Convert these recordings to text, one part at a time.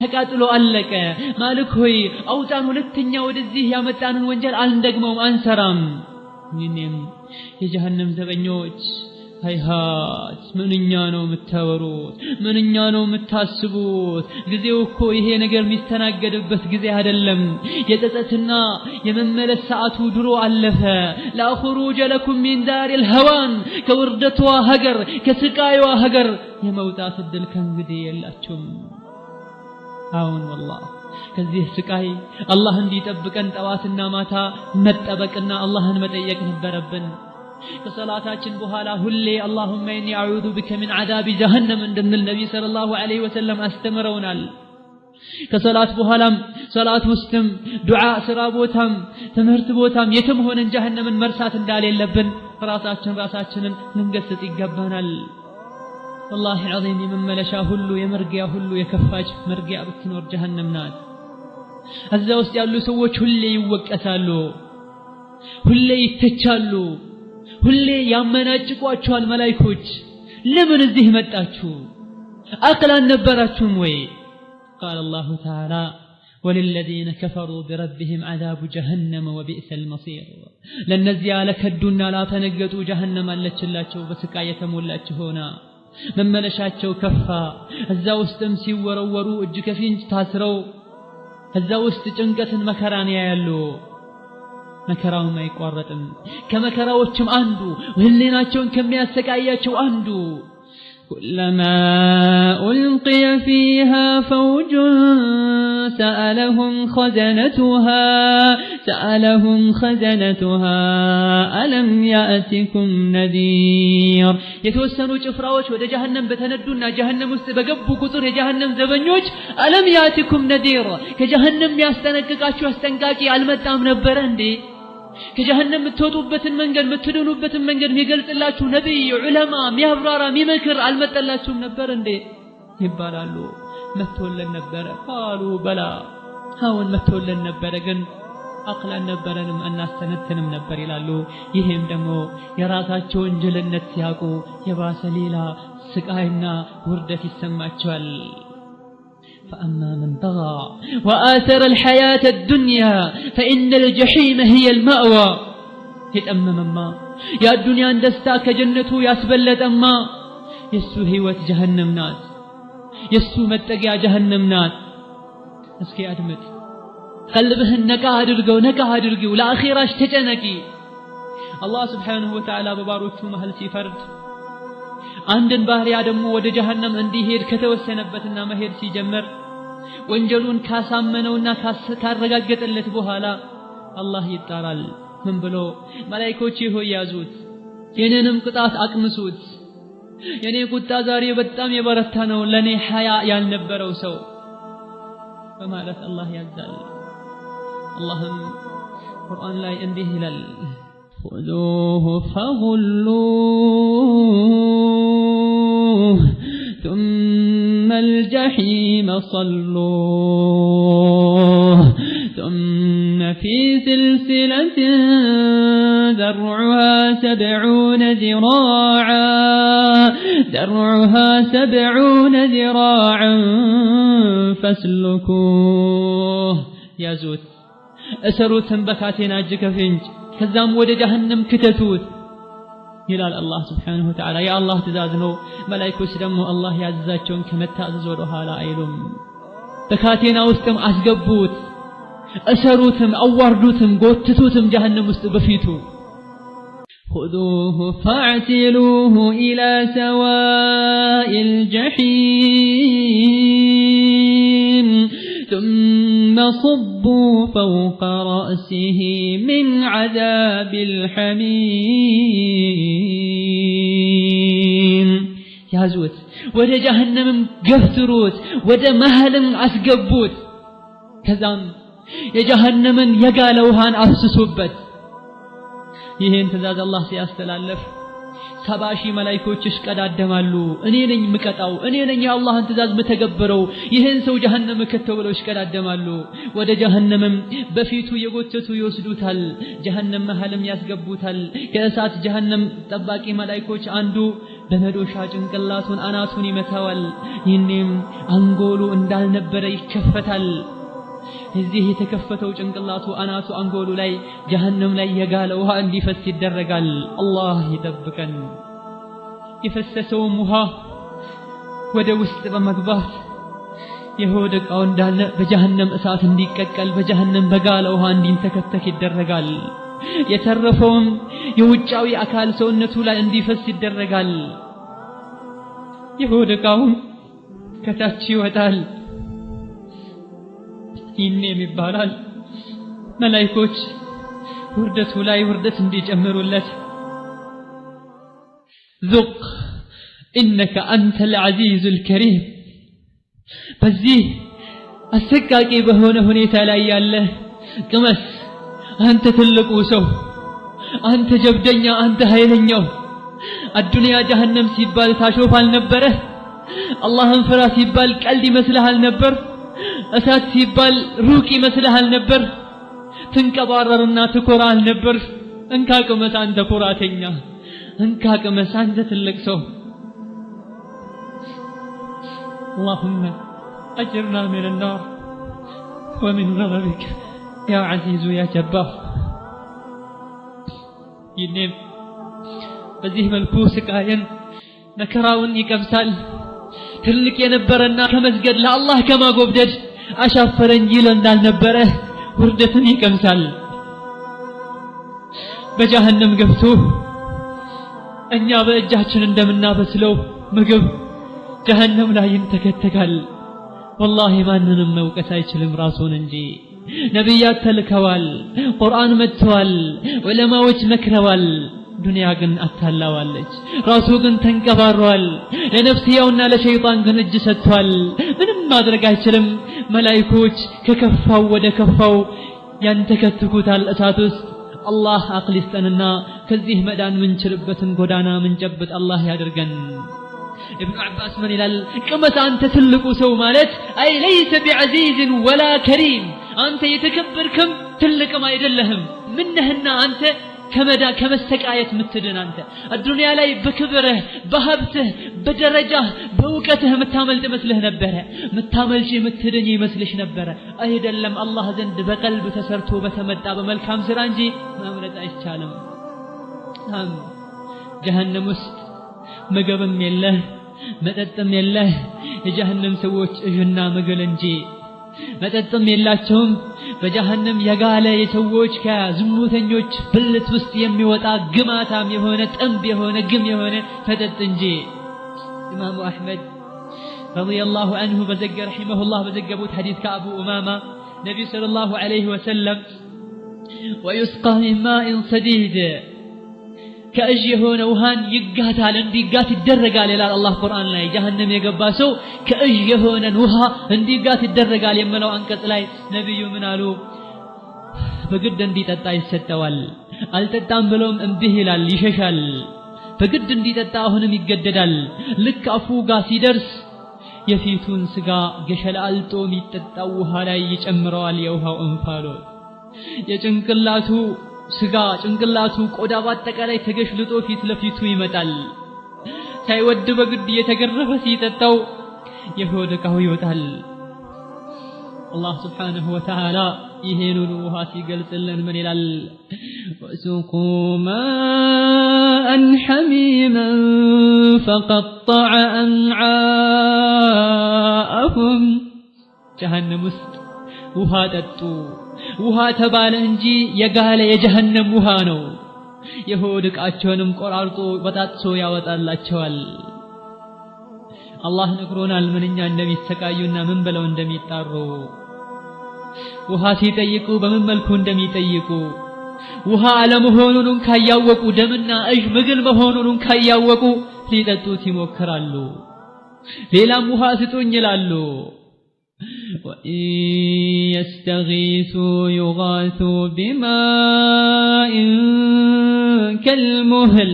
ተቃጥሎ አለቀ ማልክ ሆይ አውጣን ሁለተኛ ወደዚህ ያመጣንን ወንጀል አንደግመውም አንሰራም እኔም የጀሃነም ዘበኞች ሃይሃት ምንኛ ነው የምታወሩት ምንኛ ነው የምታስቡት ጊዜው እኮ ይሄ ነገር የሚስተናገድበት ጊዜ አይደለም የጸጸትና የመመለስ ሰዓቱ ድሮ አለፈ ላ ኹሩጀ ለኩም ሚን ዳሪል ሀዋን ከውርደቷ ሀገር ከስቃይዋ ሀገር የመውጣት እድል ከእንግዲህ የላችሁም አሁን والله ከዚህ ስቃይ አላህ እንዲጠብቀን ጠዋትና ማታ መጠበቅና አላህን መጠየቅ ነበረብን ከሰላታችን በኋላ ሁሌ اللهم اني اعوذ بك من عذاب جهنم እንደነል ነብይ ሰለላሁ ዐለይሂ ወሰለም አስተምረውናል ከሰላት በኋላም ሰላት ውስጥም ዱዓ ስራ ቦታም ትምህርት ቦታም የትም ሆነን ጀሃነምን መርሳት እንዳሌለብን ራሳችንን ልንገስጽ ይገባናል والله العظيم የመመለሻ ሁሉ የመርጊያ ሁሉ የከፋች መርጊያ ብትኖር ጀሃነም ናት እዛ ውስጥ ያሉ ሰዎች ሁሌ ይወቀሳሉ ሁሌ ይተቻሉ ሁሌ ያመናጭቋቸዋል መላእክቶች ለምን እዚህ መጣችሁ አቅላን ነበራችሁም ወይ قال الله تعالى وللذين كفروا بربهم عذاب جهنم وبئس المصير ለነዚያ ለከዱና ላተነገጡ ጀሃነም አለችላቸው በስቃይ የተሞላች ሆና መመለሻቸው ከፋ እዛ ውስጥም ሲወረወሩ እጅ ከፊንጭ ታስረው እዛ ውስጥ ጭንቀትን መከራን ያያሉ መከራውን አይቋረጥም ከመከራዎችም አንዱ ህሊናቸውን ከሚያሰቃያቸው አንዱ كلما ألقي فيها فوج سألهم خزنتها ألم يأتكم نذير يتوسنوا ጭፍራዎች ወደ ጀሃነም በተነዱና ጀሃነም ውስጥ በገቡ ቁጥር የጀሃነም ዘበኞች ألم يأتكم نذير ከጀሃነም ያስጠነቅቃችሁ አስጠንቃቂ አልመጣም ነበር እንዴ ከጀሃነም የምትወጡበትን መንገድ የምትድኑበትን መንገድ የሚገልጽላችሁ ነብይ ዑለማ ሚያብራራ ሚመክር አልመጣላችሁም ነበር እንዴ ይባላሉ መጥቶልን ነበር قالوا بلى አሁን መጥቶልን ነበር ግን አቅላን ነበረንም እናስተነትንም ነበር ይላሉ ይሄም ደግሞ የራሳቸውን ጅልነት ሲያቁ የባሰ ሌላ ስቃይና ውርደት ይሰማቸዋል فأما من طغى وآثر الحياة الدنيا فإن الجحيم هي المأوى يتأمم يا الدنيا اندستا كجنته ياسبلت أما يسو هيوة جهنم ناس يسو متقيا جهنم ناس اسكي أدمت قلبهن نكا هدرقو لا أخيراش تجنكي الله سبحانه وتعالى بباروتو مهل سيفرد አንድን ባህሪያ ደግሞ ወደ ጀሃነም እንዲሄድ ከተወሰነበትና መሄድ ሲጀምር ወንጀሉን ካሳመነውና ካረጋገጠለት በኋላ አላህ ይጣራል ምን ብሎ መላእክቶች ሆይ ያዙት የኔንም ቅጣት አቅምሱት የኔ ቁጣ ዛሬ በጣም የበረታ ነው ለኔ ሐያ ያልነበረው ሰው በማለት አላህ ያዛል አላህም ቁርአን ላይ እንዲህ ይላል خذوه فغلوه ثم الجحيم صلوه ثم في سلسلة ذرعها 70 ذراعا فاسلكوه يا زود أسروتن بكاتين أجك فينج ከዛም ወደ ጀሃነም ከተቱት ይላል አላህ Subhanahu Wa Ta'ala ያ አላህ ትእዛዝ ነው መላእክቶች ደግሞ አላህ ያዘዛቸውን ከመታዘዝ ወደ ኋላ አይሉም በካቴና ውስጥም አስገቡት እሰሩትም አዋርዱትም ጎትቱትም ጀሃነም ውስጥ በፊቱ خذوه فاعتلوه إلى سواء الجحيم ثم صبوا فوق رأسه من عذاب الحميم يازوت ወደ ጀሃነም ገፍትሩት ወደ መሃልም አስገቡት ከዛም የጀሃነምን የጋለ ውሃን አፍስሱበት ይሄን ትእዛዝ አላህ ሲያስተላልፍ 70,000 መላእክቶች ይሽቀዳደማሉ እኔ ነኝ ምቀጣው እኔ ነኝ የአላህን ትእዛዝ መተገበረው ይሄን ሰው ጀሃነም ከተበለው ይሽቀዳደማሉ ወደ ጀሃነምም በፊቱ የጎተቱ ይወስዱታል ጀሃነም መሐልም ያስገቡታል ከእሳት ጀሃነም ጠባቂ መላእክቶች አንዱ በመዶሻ ጭንቅላቱን አናቱን ይመታዋል ይህንም አንጎሉ እንዳልነበረ ይከፈታል እዚህ የተከፈተው ጭንቅላቱ አናቱ አንጎሉ ላይ ጀሃነም ላይ የጋለ ውሃ እንዲፈስ ይደረጋል አላህ ይጠብቀን የፈሰሰው ውሃ ወደ ውስጥ በመግባት የሆድ ዕቃው እንዳለ በጀሃነም እሳት እንዲቀቀል በጀሃነም በጋለ ውሃ እንዲንተከተክ ይደረጋል የተረፈውም የውጫዊ አካል ሰውነቱ ላይ እንዲፈስ ይደረጋል የሆድ ዕቃው ከታች ይወጣል ይህንም ይባላል መላእክቶች ውርደቱ ላይ ውርደት እንዲጨምሩለት ذق إنك أنت العزيز الكريم በዚህ አሰቃቂ በሆነ ሁኔታ ላይ ያለ ቅመስ አንተ ትልቁ ሰው አንተ ጀብደኛ አንተ ኃይለኛው አዱንያ ጀሃነም ሲባል ታሾፍ አልነበረ አላህን ፍራ ሲባል ቀልድ ይመስልሃል ነበር እሳት ሲባል ሩቅ ይመስልሃል ነበር ትንቀባረርና ትኮራል ነበር እንካ ቅመስ አንተ ኩራተኛ እንካ ቅመስ አንተ ትልቅ ሰው اللهم أجرنا من النار ومن غضبك يا عزيز يا جبار ይንም በዚህ መልኩ ስቃየን መከራውን ይቀምሳል ትልቅ የነበረና ከመስገድ ለአላህ ከማጎብደድ አሻፈረኝ ይል እንዳልነበረ ውርደትን ይቀምሳል በጀሃነም ገብቶ እኛ በእጃችን እንደምናበስለው ምግብ ጀሃነም ላይ ይንተከተካል والله ማንንም መውቀስ አይችልም ራሱን እንጂ ነብያት ተልከዋል ቁርአን መጥቷል ዑለማዎች መክረዋል ዱንያ ግን አታላዋለች ራሱ ግን ተንቀባሯል ለነፍስያውና ለሸይጣን ግን እጅ ሰጥቷል ምንም ማድረግ አይችልም መላእክቶች ከከፋው ወደ ከፋው ያንተከትኩታል እሳት ውስጥ አላህ አቅል ይስጠንና ከዚህ መዳን ምንችልበትን ጎዳና ምንጨብጥ አላህ ያድርገን ابن عباس من ይላል ቅመስ አንተ ትልቁ ሰው ማለት አይ ليس بعزيز ولا كريم አንተ የተከበርክም ትልቅም አይደለህም ምንህና አንተ ከመሰቃየት ምትድን አንተ አዱንያ ላይ በክብርህ በሀብትህ በደረጃህ በእውቀትህ ምታመልጥ መስልህ ነበር ምታመልጪ ምትድኝ ይመስልሽ ነበር አይደለም አላህ ዘንድ በቀልብ ተሰርቶ በተመጣ በመልካም ስራ እንጂ ማምለጥ አይቻልም ጀሃነም ውስጥ ምግብም የለህ መጠጥም የለህ የጀሃነም ሰዎች እጅና ምግል እንጂ መጠጥም የላቸውም በጀሃነም የጋለ የሰዎች ከዝሙተኞች ብልት ውስጥ የሚወጣ ግማታም የሆነ ጥንብ የሆነ ግም የሆነ መጠጥ እንጂ ኢማሙ አህመድ ረዲየላሁ ዐንሁ ረሂመሁላህ በዘገቡት ሐዲስ ከአቡ ኡማማ ነብዩ ሰለላሁ ዐለይሂ ወሰለም ويسقى من ماء صديد ከእጅ የሆነ ውሃን ይጋታል እንዲጋት ይደረጋል ይላል አላህ ቁርአን ላይ ጀሃነም የገባ ሰው ከእጅ የሆነን ውሃ እንዲጋት ይደረጋል የሚለው አንቀጽ ላይ ነብዩ ምን አሉ በግድ እንዲጠጣ ይሰጠዋል አልጠጣም ብሎም እምቢ ይላል ይሸሻል በግድ እንዲጠጣ አሁንም ይገደዳል ልክ አፉ ጋር ሲደርስ የፊቱን ስጋ ገሸላልጦ የሚጠጣው ውሃ ላይ ይጨምረዋል የውሃው እንፋሎት የጭንቅላቱ ስጋ ጭንቅላቱ ቆዳ ባጠቃላይ ተገሽልጦ ፊት ለፊቱ ይመጣል ሳይወድ በግድ የተገረፈ ሲጠጣው የሆድ ዕቃው ይወጣል አላህ Subhanahu Wa Ta'ala ይሄንን ውሃ ሲገልጽልን ምን ይላል وسقوا ماء حميما فقطع أمعاءهم جهنم ውስጥ ውሃ ጠጡ ውሃ ተባለ እንጂ የጋለ የጀሃነም ውሃ ነው የሆድ ዕቃቸውንም ቆራርጦ በጣጥሶ ያወጣላቸዋል አላህ ነግሮናል ምንኛ እንደሚሰቃዩና ምን ብለው እንደሚጣሩ ውሃ ሲጠይቁ በምን መልኩ እንደሚጠይቁ ውሃ አለመሆኑን ካያወቁ ደምና እጅ ምግል መሆኑን ካያወቁ ሊጠጡት ይሞክራሉ ሌላም ውሃ ስጡኝ ይላሉ وإن يستغيثوا يغاثوا بماء كالمهل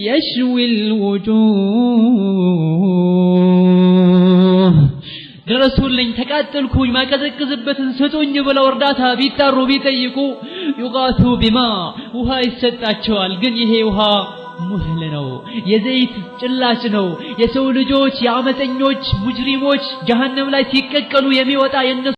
يشوي الوجوه ድረሱልኝ ተቃጠልኩኝ ማቀዘቅዝበትን ስጡኝ ብለው እርዳታ ቢጣሩ ቢጠይቁ ይጋቱ ቢማ ውሃ ይሰጣቸዋል። ግን ይሄ ውሃ ሙህል ነው፣ የዘይት ጭላጭ ነው። የሰው ልጆች የአመፀኞች ሙጅሪሞች ጀሃነም ላይ ሲቀቀሉ የሚወጣ